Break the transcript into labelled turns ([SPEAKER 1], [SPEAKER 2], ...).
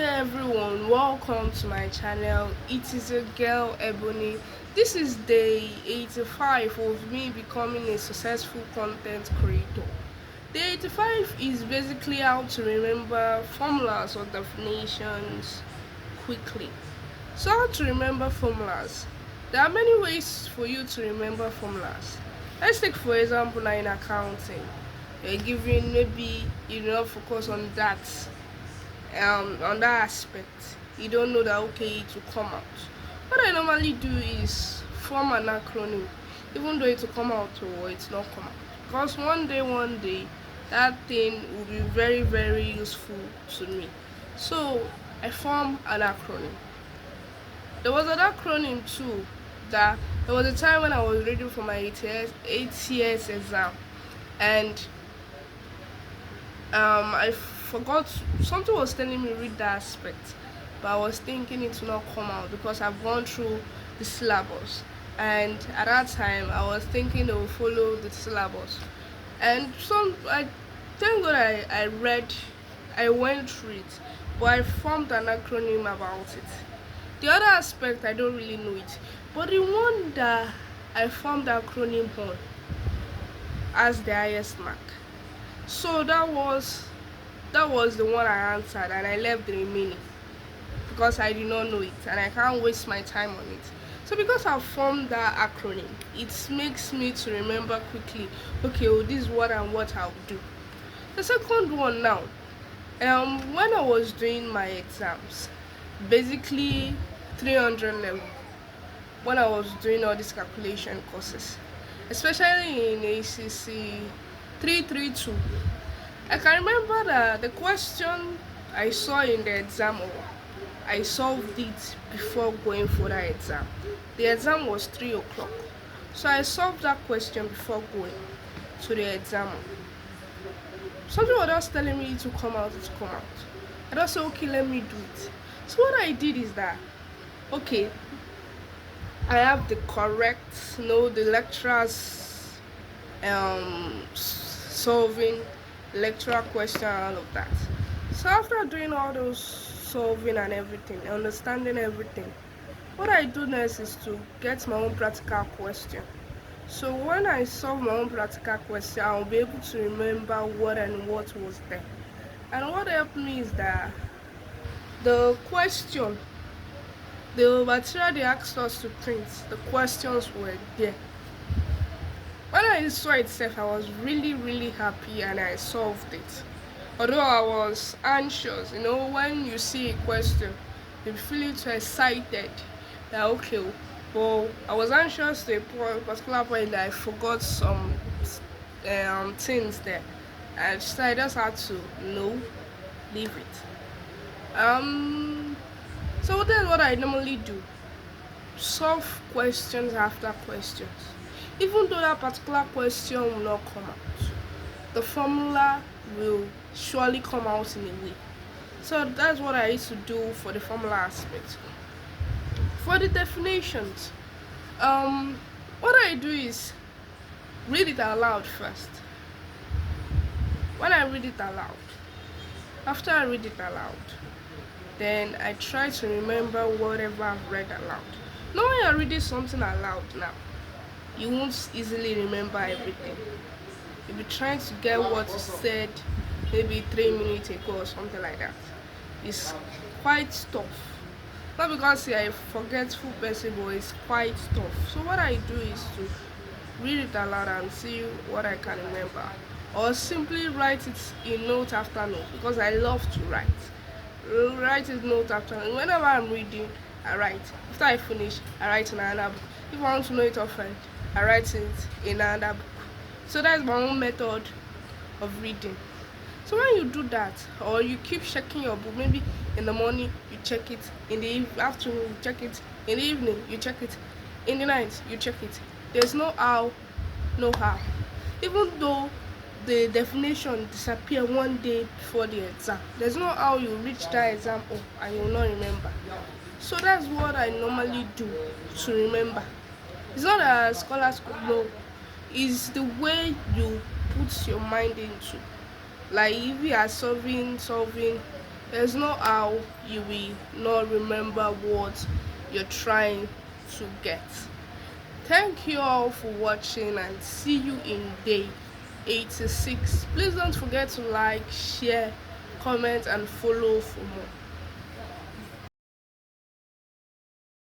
[SPEAKER 1] everyone, welcome to my channel. It is a girl Ebony. This is day 85 of me becoming a successful content creator. Day 85 is basically how to remember formulas or definitions quickly. So how to remember formulas? There are many ways for you to remember formulas. Let's take for example now in accounting. You're given, maybe you don't focus on that aspect. You don't know that okay it will come out. What I normally do is form an acronym, even though it will come out or it's not come out. Because one day that thing will be very useful to me. So I form an acronym. There was an acronym too that there was a time when I was reading for my ATS exam, and I forgot, something was telling me read that aspect, but I was thinking it will not come out because I've gone through the syllabus, and at that time I was thinking they will follow the syllabus, and I thank God I went through it, but I formed an acronym about it. The other aspect I don't really know it, but the one that I formed the acronym on as the highest mark. So that was the one I answered, and I left the remaining because I did not know it and I can't waste my time on it. So because I formed that acronym, it makes me to remember quickly, okay, oh, this is what and what I'll do. The second one now, when I was doing my exams, basically 300 level, when I was doing all these calculation courses, especially in ACC 332, I can remember that the question I saw in the exam, I solved it before going for that exam. The exam was 3 o'clock, so I solved that question before going to the exam. Something was just telling me to come out, to come out. I just said, okay, let me do it. So what I did is that, okay, I have the correct, the lecturers solving lecturer question and all of that. So after doing all those solving and everything, understanding everything, what I do next is to get my own practical question. So when I solve my own practical question, I'll be able to remember what and what was there. And what helped me is that the question, the material they asked us to print, the questions were there. When I saw itself, I was really happy and I solved it. Although I was anxious, when you see a question, you feel too excited that okay, well, I was anxious to a particular point that I forgot some things there, and so I just had to leave it. So that's what I normally do: solve questions after questions. Even though that particular question will not come out, the formula will surely come out in a way. So that's what I used to do for the formula aspect. For the definitions, what I do is read it aloud first. When I read it aloud, after I read it aloud, then I try to remember whatever I've read aloud. Now when you're reading something aloud now, you won't easily remember everything. You'll be trying to get what you said maybe 3 minutes ago or something like that. It's quite tough. Not because you're a forgetful person, but it's quite tough. So what I do is to read it aloud and see what I can remember. Or simply write it in note after note, because I love to write. Write it note after note. Whenever I'm reading, I write. After I finish, I write in another book. If I want to know it offhand, I write it in another book. So that's my own method of reading. So when you do that, or you keep checking your book, maybe in the morning you check it, in the afternoon you check it, in the evening you check it, in the night you check it. There's no how. Even though the definition disappear one day before the exam, there's no how you reach that exam and you will not remember. So that's what I normally do to remember. It's not that scholars could know, it's the way you put your mind into. Like if you are solving There's no how you will not remember what you're trying to get. Thank you all for watching and see you in day 86. Please don't forget to like, share, comment and follow for more.